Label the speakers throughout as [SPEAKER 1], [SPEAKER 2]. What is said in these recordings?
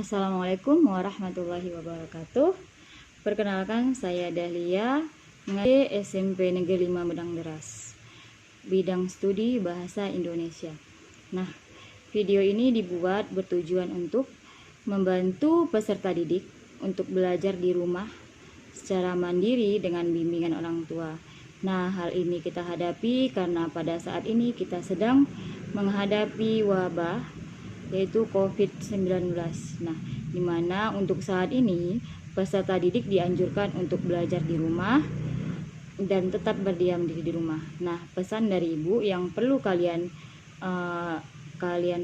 [SPEAKER 1] Assalamualaikum warahmatullahi wabarakatuh. Perkenalkan, saya Dahlia, mengajar SMP Negeri 5 Medang Deras, bidang studi Bahasa Indonesia. Nah, video ini dibuat bertujuan untuk membantu peserta didik untuk belajar di rumah secara mandiri dengan bimbingan orang tua. Nah, hal ini kita hadapi karena pada saat ini kita sedang menghadapi wabah yaitu COVID-19. Nah, di mana untuk saat ini peserta didik dianjurkan untuk belajar di rumah dan tetap berdiam diri di rumah. Nah, pesan dari Ibu yang perlu kalian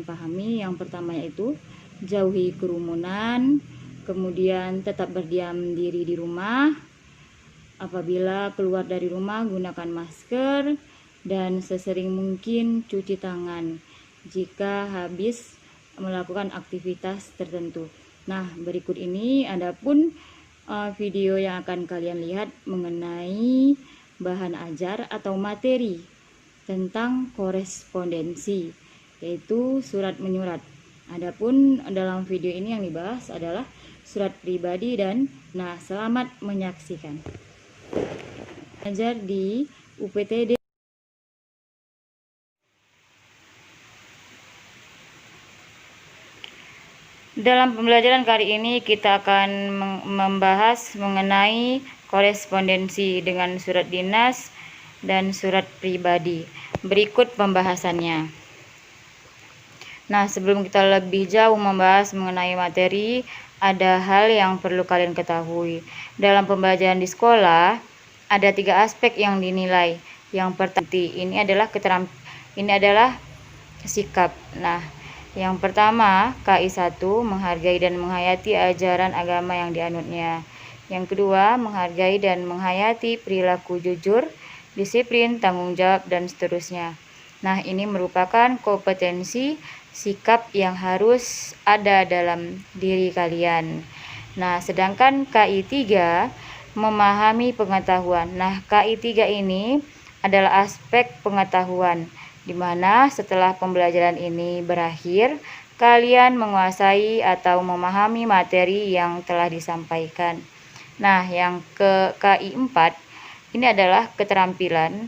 [SPEAKER 1] pahami, yang pertama yaitu jauhi kerumunan, kemudian tetap berdiam diri di rumah. Apabila keluar dari rumah, gunakan masker dan sesering mungkin cuci tangan jika habis melakukan aktivitas tertentu. Nah, berikut ini adapun video yang akan kalian lihat mengenai bahan ajar atau materi tentang korespondensi, yaitu surat menyurat. Adapun dalam video ini yang dibahas adalah surat pribadi dan selamat menyaksikan. Ajar di UPTD. Dalam pembelajaran kali ini kita akan membahas mengenai korespondensi dengan surat dinas dan surat pribadi. Berikut pembahasannya. Nah, sebelum kita lebih jauh membahas mengenai materi, ada hal yang perlu kalian ketahui. Dalam pembelajaran di sekolah, ada 3 aspek yang dinilai. Yang pertama, ini adalah sikap. Nah, yang pertama, KI 1, menghargai dan menghayati ajaran agama yang dianutnya. Yang kedua, menghargai dan menghayati perilaku jujur, disiplin, tanggung jawab, dan seterusnya. Nah, ini merupakan kompetensi sikap yang harus ada dalam diri kalian. Nah, sedangkan KI 3, memahami pengetahuan. Nah, KI 3 ini adalah aspek pengetahuan, di mana setelah pembelajaran ini berakhir, kalian menguasai atau memahami materi yang telah disampaikan. Nah, yang ke KI 4 ini adalah keterampilan.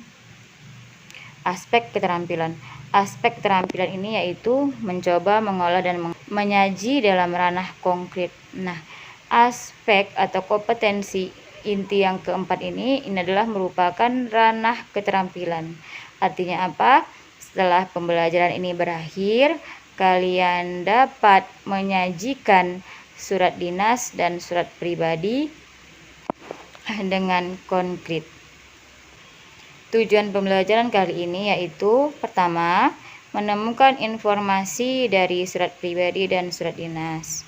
[SPEAKER 1] Aspek keterampilan. Aspek keterampilan ini yaitu mencoba mengolah dan menyaji dalam ranah konkret. Nah, aspek atau kompetensi inti yang keempat ini adalah merupakan ranah keterampilan. Artinya apa? Setelah pembelajaran ini berakhir, kalian dapat menyajikan surat dinas dan surat pribadi dengan konkret. Tujuan pembelajaran kali ini yaitu pertama, menemukan informasi dari surat pribadi dan surat dinas.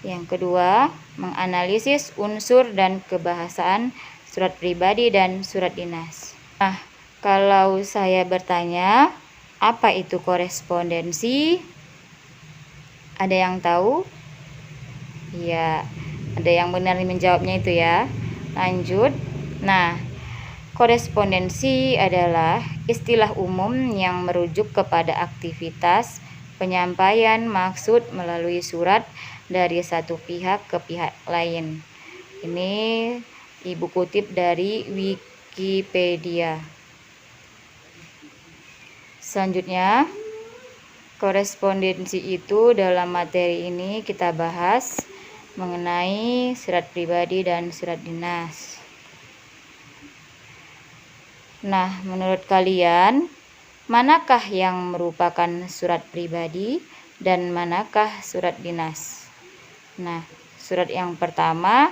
[SPEAKER 1] Yang kedua, menganalisis unsur dan kebahasaan surat pribadi dan surat dinas. Nah, kalau saya bertanya, apa itu korespondensi? Ada yang tahu? Ya, ada yang benar menjawabnya itu ya. Lanjut. Nah, korespondensi adalah istilah umum yang merujuk kepada aktivitas penyampaian maksud melalui surat dari satu pihak ke pihak lain. Ini Ibu kutip dari Wikipedia. Selanjutnya, korespondensi itu dalam materi ini kita bahas mengenai surat pribadi dan surat dinas. Nah, menurut kalian, manakah yang merupakan surat pribadi dan manakah surat dinas? Nah, surat yang pertama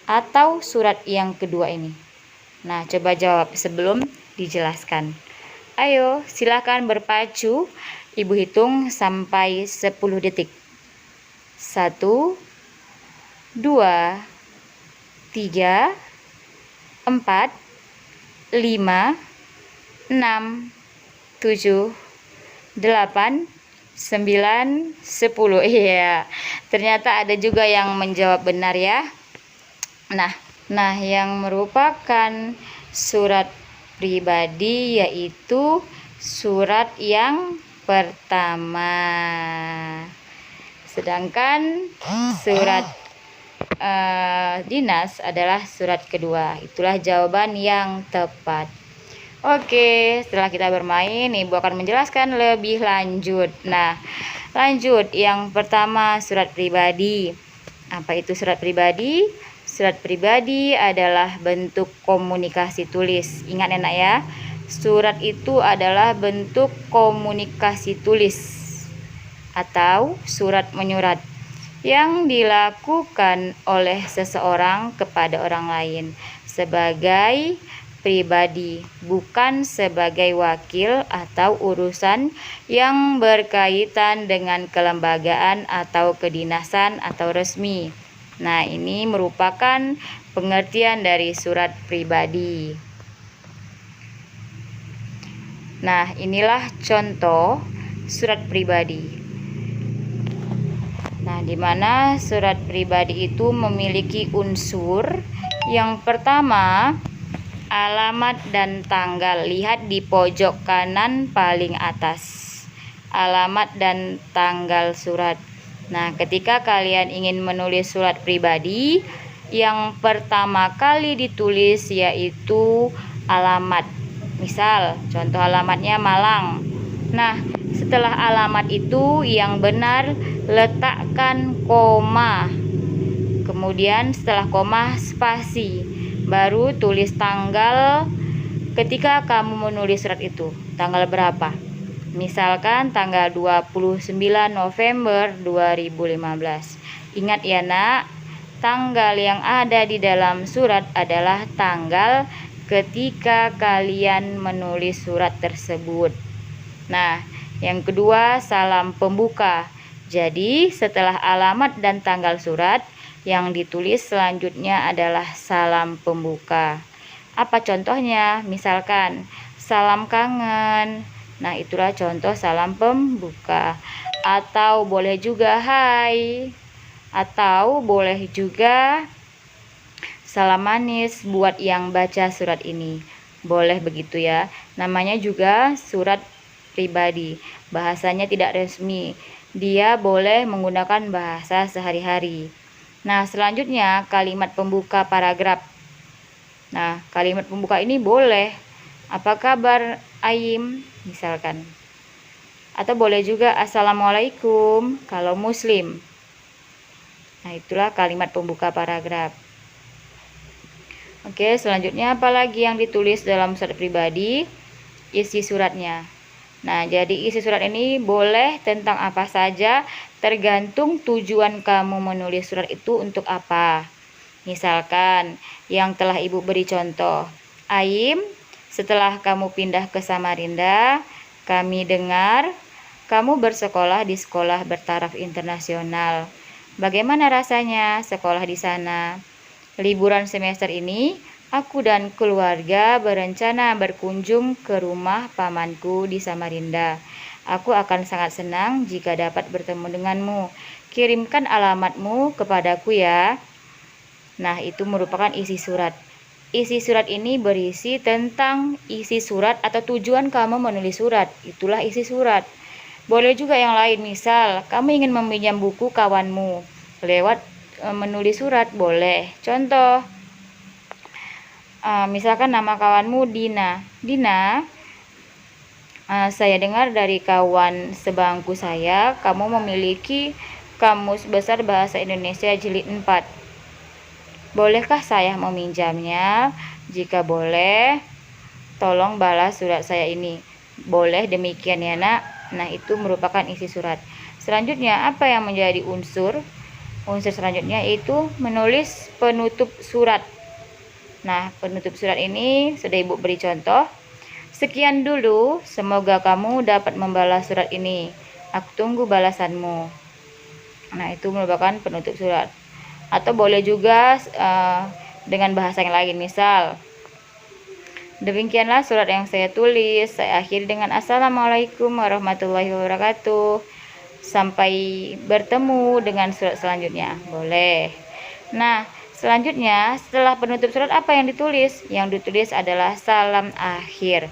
[SPEAKER 1] atau surat yang kedua ini? Nah, coba jawab sebelum dijelaskan. Ayo, silakan berpacu. Ibu hitung sampai 10 detik. 1, 2, 3, 4, 5, 6, 7, 8, 9, 10. Iya, ternyata ada juga yang menjawab benar ya. Nah, yang merupakan surat pribadi yaitu surat yang pertama. Sedangkan surat dinas adalah surat kedua. Itulah jawaban yang tepat. Oke, setelah kita bermain, Ibu akan menjelaskan lebih lanjut. Nah, lanjut. Yang pertama, surat pribadi. Apa itu surat pribadi? Surat pribadi adalah bentuk komunikasi tulis. Ingat ya nak ya, surat itu adalah bentuk komunikasi tulis atau surat menyurat yang dilakukan oleh seseorang kepada orang lain sebagai pribadi, bukan sebagai wakil atau urusan yang berkaitan dengan kelembagaan atau kedinasan atau resmi. Nah, ini merupakan pengertian dari surat pribadi. Nah, inilah contoh surat pribadi. Nah, di mana surat pribadi itu memiliki unsur yang pertama, alamat dan tanggal. Lihat di pojok kanan paling atas. Alamat dan tanggal surat. Nah, ketika kalian ingin menulis surat pribadi, yang pertama kali ditulis yaitu alamat. Misal, contoh alamatnya Malang. Nah, setelah alamat itu yang benar letakkan koma. Kemudian setelah koma spasi. Baru tulis tanggal ketika kamu menulis surat itu. Tanggal berapa? Misalkan tanggal 29 November 2015. Ingat ya nak, tanggal yang ada di dalam surat adalah tanggal ketika kalian menulis surat tersebut. Nah, yang kedua, salam pembuka. Jadi, setelah alamat dan tanggal surat, yang ditulis selanjutnya adalah salam pembuka. Apa contohnya? Misalkan, salam kangen. Nah, itulah contoh salam pembuka. Atau boleh juga hai. Atau boleh juga salam manis buat yang baca surat ini. Boleh begitu ya. Namanya juga surat pribadi. Bahasanya tidak resmi. Dia boleh menggunakan bahasa sehari-hari. Nah, selanjutnya kalimat pembuka paragraf. Nah, kalimat pembuka ini boleh. Apa kabar Aim? Misalkan. Atau boleh juga Assalamualaikum kalau Muslim. Nah, itulah kalimat pembuka paragraf. Oke, selanjutnya apalagi yang ditulis dalam surat pribadi? Isi suratnya. Nah, jadi isi surat ini boleh tentang apa saja, tergantung tujuan kamu menulis surat itu untuk apa. Misalkan, yang telah Ibu beri contoh. Aim, setelah kamu pindah ke Samarinda, kami dengar kamu bersekolah di sekolah bertaraf internasional. Bagaimana rasanya sekolah di sana? Liburan semester ini, aku dan keluarga berencana berkunjung ke rumah pamanku di Samarinda. Aku akan sangat senang jika dapat bertemu denganmu. Kirimkan alamatmu kepadaku ya. Nah, itu merupakan isi surat. Isi surat ini berisi tentang isi surat atau tujuan kamu menulis surat. Itulah isi surat. Boleh juga yang lain, misal kamu ingin meminjam buku kawanmu lewat menulis surat, boleh. Contoh, misalkan nama kawanmu Dina. Dina, saya dengar dari kawan sebangku saya, kamu memiliki Kamus Besar Bahasa Indonesia Jilid 4. Bolehkah saya meminjamnya? Jika boleh, tolong balas surat saya ini. Boleh demikian ya nak. Nah, itu merupakan isi surat. Selanjutnya, apa yang menjadi unsur? Unsur selanjutnya yaitu menulis penutup surat. Nah, penutup surat ini sudah Ibu beri contoh. Sekian dulu, semoga kamu dapat membalas surat ini. Aku tunggu balasanmu. Nah, itu merupakan penutup surat. Atau boleh juga dengan bahasa yang lain, misal, demikianlah surat yang saya tulis. Saya akhiri dengan Assalamualaikum warahmatullahi wabarakatuh. Sampai bertemu dengan surat selanjutnya. Boleh. Nah, selanjutnya setelah penutup surat apa yang ditulis? Yang ditulis adalah salam akhir.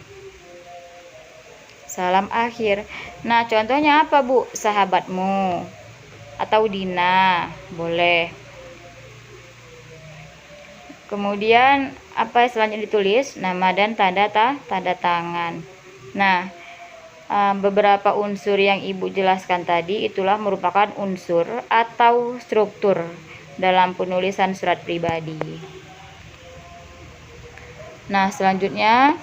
[SPEAKER 1] Salam akhir. Nah, contohnya apa, Bu? Sahabatmu. atau Dina, boleh. Kemudian apa selanjutnya ditulis? Nama dan tanda tangan. Nah, beberapa unsur yang Ibu jelaskan tadi itulah merupakan unsur atau struktur dalam penulisan surat pribadi. Nah, selanjutnya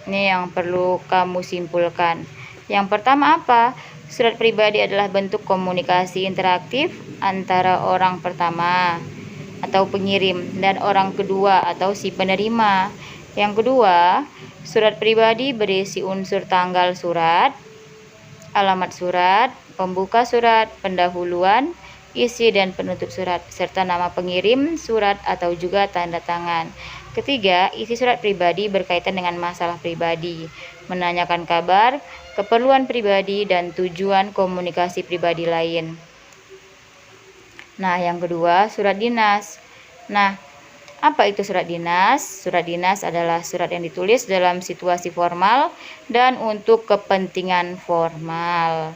[SPEAKER 1] ini yang perlu kamu simpulkan. Yang pertama apa? Surat pribadi adalah bentuk komunikasi interaktif antara orang pertama atau pengirim dan orang kedua atau si penerima. Yang kedua, surat pribadi berisi unsur tanggal surat, alamat surat, pembuka surat, pendahuluan, isi dan penutup surat, serta nama pengirim surat atau juga tanda tangan. Ketiga, isi surat pribadi berkaitan dengan masalah pribadi, menanyakan kabar, keperluan pribadi, dan tujuan komunikasi pribadi lain. Nah, yang kedua, surat dinas. Nah, apa itu surat dinas? Surat dinas adalah surat yang ditulis dalam situasi formal dan untuk kepentingan formal.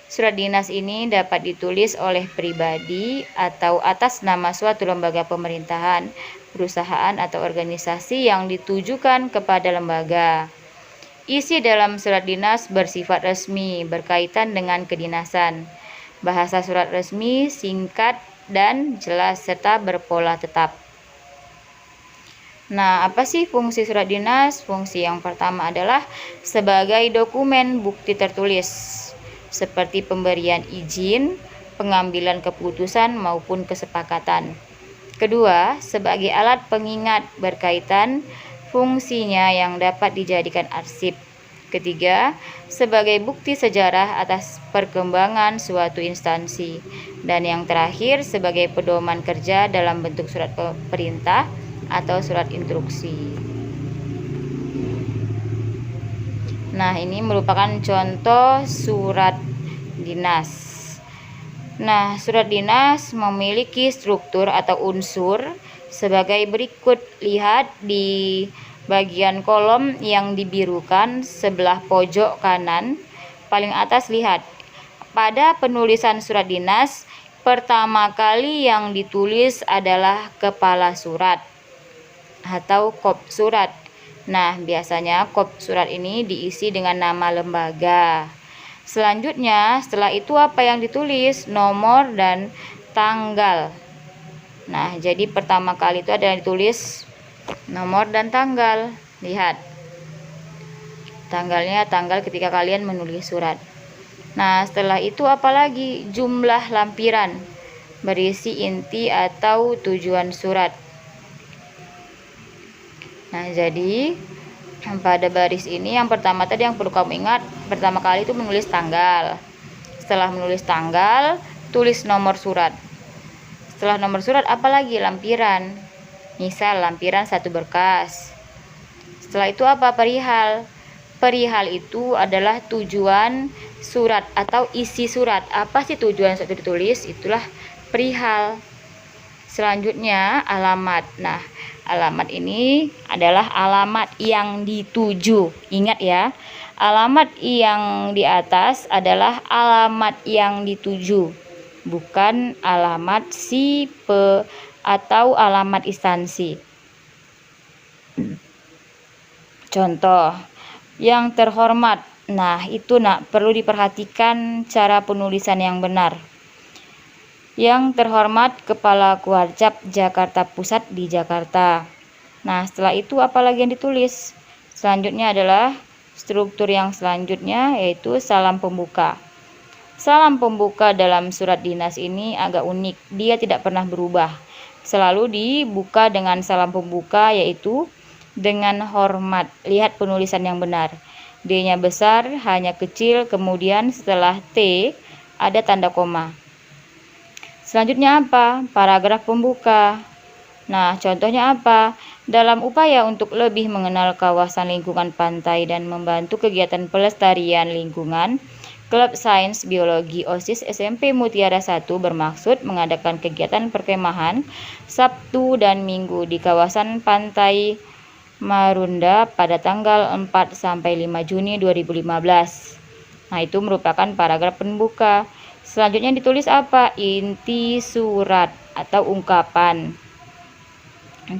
[SPEAKER 1] Surat dinas ini dapat ditulis oleh pribadi atau atas nama suatu lembaga pemerintahan, perusahaan atau organisasi yang ditujukan kepada lembaga. Isi dalam surat dinas bersifat resmi, berkaitan dengan kedinasan. Bahasa surat resmi singkat dan jelas serta berpola tetap. Nah, apa sih fungsi surat dinas? Fungsi yang pertama adalah sebagai dokumen bukti tertulis, seperti pemberian izin, pengambilan keputusan maupun kesepakatan. Kedua, sebagai alat pengingat berkaitan fungsinya yang dapat dijadikan arsip. Ketiga, sebagai bukti sejarah atas perkembangan suatu instansi. Dan yang terakhir, sebagai pedoman kerja dalam bentuk surat perintah atau surat instruksi. Nah, ini merupakan contoh surat dinas. Nah, surat dinas memiliki struktur atau unsur sebagai berikut. Lihat di bagian kolom yang dibirukan sebelah pojok kanan paling atas. Lihat, pada penulisan surat dinas pertama kali yang ditulis adalah kepala surat atau kop surat. Nah, biasanya kop surat ini diisi dengan nama lembaga. Selanjutnya, setelah itu apa yang ditulis? Nomor dan tanggal. Nah, jadi pertama kali itu ada yang ditulis nomor dan tanggal. Lihat, tanggalnya tanggal ketika kalian menulis surat. Nah, setelah itu apalagi? Jumlah lampiran berisi inti atau tujuan surat. Nah, jadi pada baris ini yang pertama tadi yang perlu kamu ingat, pertama kali itu menulis tanggal. Setelah menulis tanggal, tulis nomor surat. Setelah nomor surat apalagi? Lampiran. Misal lampiran 1 berkas. Setelah itu apa? Perihal. Perihal itu adalah tujuan surat atau isi surat. Apa sih tujuan surat itu ditulis? Itulah perihal. Selanjutnya alamat. Nah, alamat ini adalah alamat yang dituju. Ingat ya, alamat yang di atas adalah alamat yang dituju, bukan alamat si atau alamat instansi. Contoh, yang terhormat. Nah, itu perlu diperhatikan cara penulisan yang benar. Yang terhormat Kepala Kuarcap Jakarta Pusat di Jakarta. Nah, setelah itu apalagi yang ditulis? Selanjutnya adalah struktur yang selanjutnya, yaitu salam pembuka. Salam pembuka dalam surat dinas ini agak unik. Dia tidak pernah berubah. Selalu dibuka dengan salam pembuka, yaitu dengan hormat. Lihat penulisan yang benar. D-nya besar, hanya kecil, kemudian setelah T ada tanda koma. Selanjutnya apa? Paragraf pembuka. Nah, contohnya apa? Dalam upaya untuk lebih mengenal kawasan lingkungan pantai dan membantu kegiatan pelestarian lingkungan, Klub Sains Biologi OSIS SMP Mutiara 1 bermaksud mengadakan kegiatan perkemahan Sabtu dan Minggu di kawasan pantai Marunda pada tanggal 4-5 Juni 2015. Nah, itu merupakan paragraf pembuka. Selanjutnya ditulis apa? Inti surat atau ungkapan.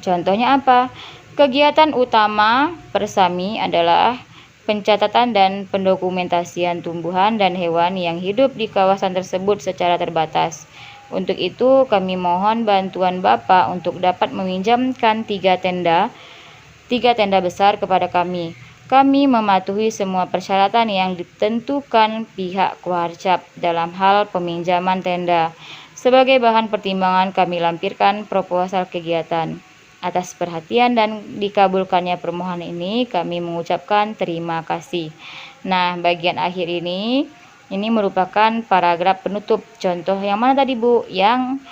[SPEAKER 1] Contohnya apa? Kegiatan utama Persami adalah pencatatan dan pendokumentasian tumbuhan dan hewan yang hidup di kawasan tersebut secara terbatas. Untuk itu, kami mohon bantuan Bapak untuk dapat meminjamkan tiga tenda besar kepada kami. Kami mematuhi semua persyaratan yang ditentukan pihak Kuarcap dalam hal peminjaman tenda. Sebagai bahan pertimbangan, kami lampirkan proposal kegiatan. Atas perhatian dan dikabulkannya permohonan ini, kami mengucapkan terima kasih. Nah, bagian akhir ini merupakan paragraf penutup. Contoh yang mana tadi, Bu? Yang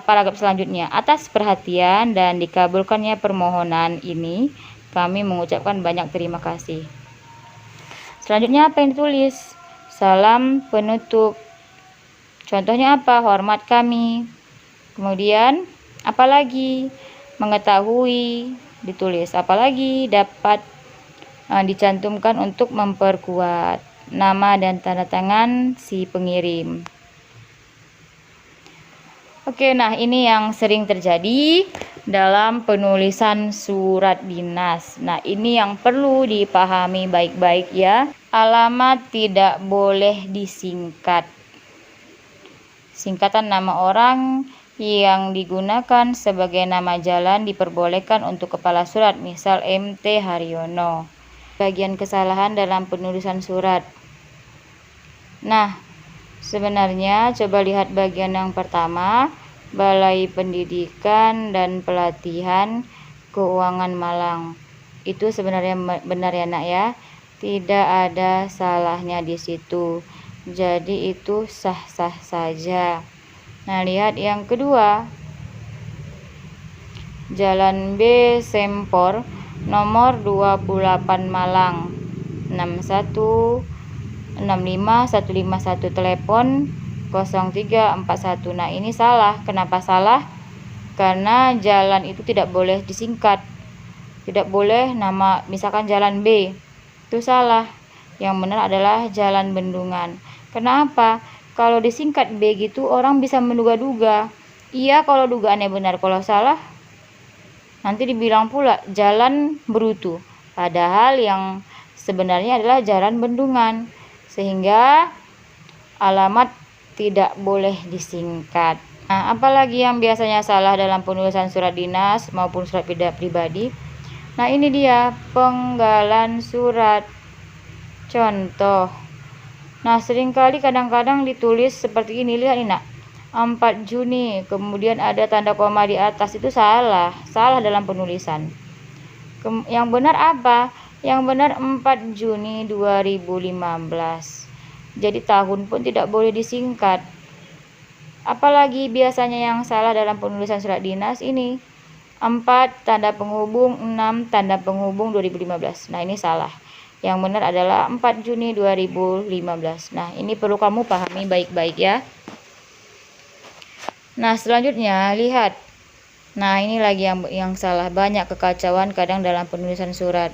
[SPEAKER 1] paragraf selanjutnya. Atas perhatian dan dikabulkannya permohonan ini, kami mengucapkan banyak terima kasih. Selanjutnya apa yang ditulis? Salam penutup. Contohnya apa? Hormat kami. Kemudian apalagi? Mengetahui, ditulis. Apalagi? Dapat dicantumkan untuk memperkuat nama dan tanda tangan si pengirim. Oke, nah ini yang sering terjadi dalam penulisan surat dinas. Nah, ini yang perlu dipahami baik-baik ya. Alamat tidak boleh disingkat. Singkatan nama orang yang digunakan sebagai nama jalan diperbolehkan untuk kepala surat, misal MT Haryono. Bagian kesalahan dalam penulisan surat. Nah, sebenarnya coba lihat bagian yang pertama, Balai Pendidikan dan Pelatihan Keuangan Malang. Itu sebenarnya benar ya Nak ya. Tidak ada salahnya di situ. Jadi itu sah-sah saja. Nah, lihat yang kedua. Jalan B Sempor nomor 28 Malang 6165 151, telepon 0341. Nah, ini salah. Kenapa salah? Karena jalan itu tidak boleh disingkat. Tidak boleh nama misalkan jalan B. Itu salah. Yang benar adalah Jalan Bendungan. Kenapa? Kalau disingkat B gitu orang bisa menduga-duga. Iya kalau dugaannya benar, kalau salah nanti dibilang pula Jalan Brutu. Padahal yang sebenarnya adalah Jalan Bendungan. Sehingga alamat tidak boleh disingkat. Nah, apalagi yang biasanya salah dalam penulisan surat dinas maupun surat pribadi? Nah, ini dia penggalan surat. Contoh. Nah, seringkali kadang-kadang ditulis seperti ini. Lihat ini Nak. 4 Juni. Kemudian ada tanda koma di atas. Itu salah. Salah dalam penulisan. Yang benar apa? Yang benar 4 Juni 2015. Jadi tahun pun tidak boleh disingkat. Apalagi biasanya yang salah dalam penulisan surat dinas ini. 4 tanda penghubung 6 tanda penghubung 2015. Nah, ini salah. Yang benar adalah 4 Juni 2015. Nah, ini perlu kamu pahami baik-baik ya. Nah, selanjutnya lihat. Nah, ini lagi yang salah. Banyak kekacauan kadang dalam penulisan surat.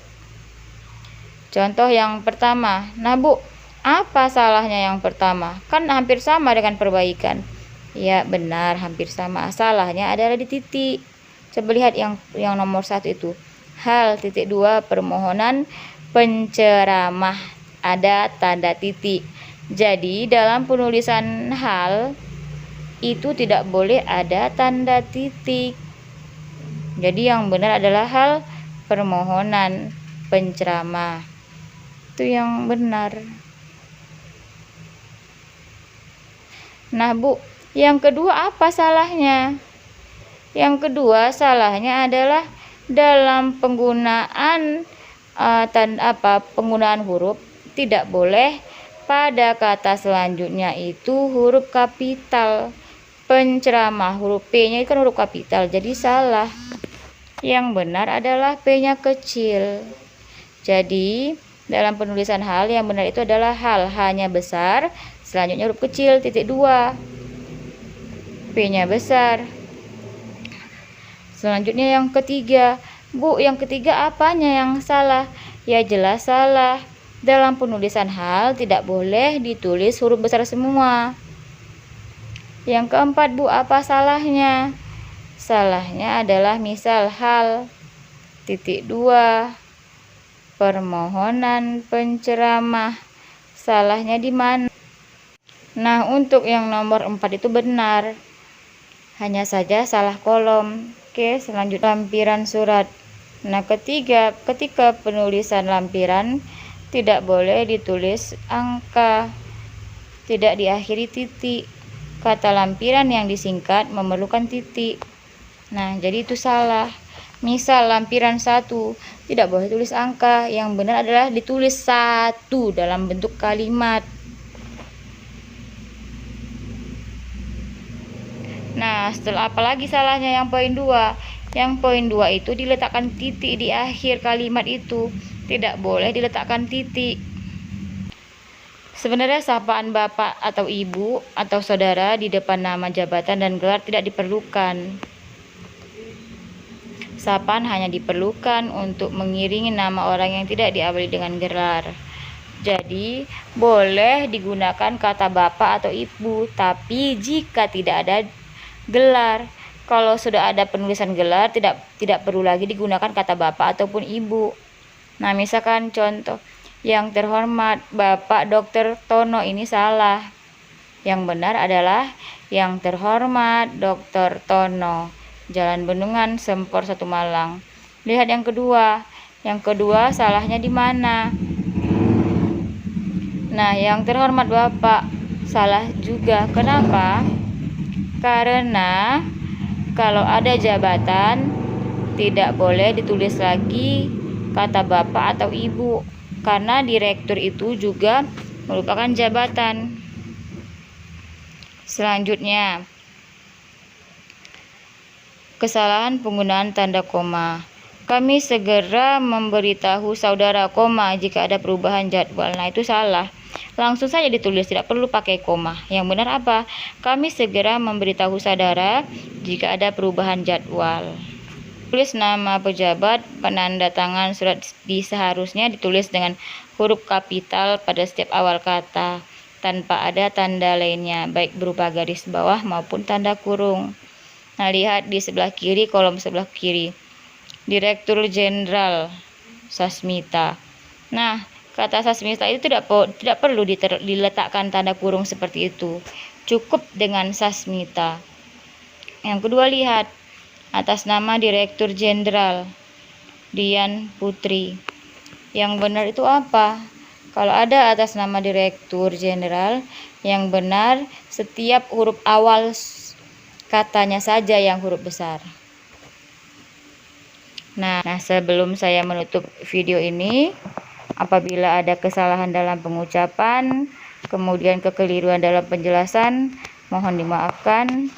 [SPEAKER 1] Contoh yang pertama. Nah, Bu, apa salahnya yang pertama? Kan hampir sama dengan perbaikan. Ya, benar, hampir sama. Salahnya adalah di titik. Coba lihat yang nomor 1 itu. Hal titik 2 permohonan penceramah, ada tanda titik. Jadi dalam penulisan hal itu tidak boleh ada tanda titik. Jadi yang benar adalah hal permohonan penceramah. Itu yang benar. Nah, Bu, yang kedua apa salahnya? Yang kedua salahnya adalah dalam penggunaan penggunaan huruf tidak boleh pada kata selanjutnya itu huruf kapital. Penceramah huruf P-nya kan huruf kapital, jadi salah. Yang benar adalah P-nya kecil. Jadi dalam penulisan hal yang benar itu adalah hal, H-nya besar, selanjutnya huruf kecil titik 2, P-nya besar. Selanjutnya yang ketiga. Bu, yang ketiga apanya yang salah? Ya jelas salah. Dalam penulisan hal tidak boleh ditulis huruf besar semua. Yang keempat, Bu, apa salahnya? Salahnya adalah misal hal, titik 2, permohonan penceramah. Salahnya di mana? Nah, untuk yang nomor 4 itu benar. Hanya saja salah kolom. Oke, selanjutnya lampiran surat. Nah, ketika penulisan lampiran tidak boleh ditulis angka, tidak diakhiri titik. Kata lampiran yang disingkat memerlukan titik. Nah, jadi itu salah. Misal lampiran 1 tidak boleh tulis angka, yang benar adalah ditulis 1 dalam bentuk kalimat. Nah, setelah apalagi salahnya yang poin 2? Yang poin 2 itu diletakkan titik di akhir kalimat itu. Tidak boleh diletakkan titik. Sebenarnya sapaan bapak atau ibu atau saudara di depan nama, jabatan, dan gelar tidak diperlukan. Sapaan hanya diperlukan untuk mengiringi nama orang yang tidak diawali dengan gelar. Jadi, boleh digunakan kata bapak atau ibu, tapi jika tidak ada gelar. Kalau sudah ada penulisan gelar, tidak perlu lagi digunakan kata bapak ataupun ibu. Nah, misalkan contoh, yang terhormat Bapak Dr. Tono, ini salah. Yang benar adalah yang terhormat Dr. Tono, Jalan Bendungan, Sempor 1 Malang. Lihat yang kedua. Yang kedua salahnya di mana? Nah, yang terhormat Bapak salah juga. Kenapa? Karena kalau ada jabatan tidak boleh ditulis lagi kata bapak atau ibu, karena direktur itu juga merupakan jabatan. Selanjutnya, kesalahan penggunaan tanda koma. Kami segera memberitahu saudara, koma, jika ada perubahan jadwal. Nah, itu salah. Langsung saja ditulis, tidak perlu pakai koma. Yang benar apa? Kami segera memberitahu saudara jika ada perubahan jadwal. Tulis nama pejabat, penanda tangan surat seharusnya ditulis dengan huruf kapital pada setiap awal kata, tanpa ada tanda lainnya, baik berupa garis bawah maupun tanda kurung. Nah, lihat di sebelah kiri, kolom sebelah kiri. Direktur Jenderal Sasmita. Nah, kata Sasmita itu tidak perlu diletakkan tanda kurung seperti itu. Cukup dengan Sasmita. Yang kedua, lihat atas nama Direktur Jenderal Dian Putri. Yang benar itu apa? Kalau ada atas nama Direktur Jenderal, yang benar setiap huruf awal katanya saja yang huruf besar. Nah, sebelum saya menutup video ini, apabila ada kesalahan dalam pengucapan, kemudian kekeliruan dalam penjelasan, mohon dimaafkan.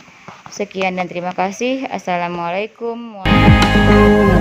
[SPEAKER 1] Sekian dan terima kasih. Assalamualaikum warahmatullahi wabarakatuh.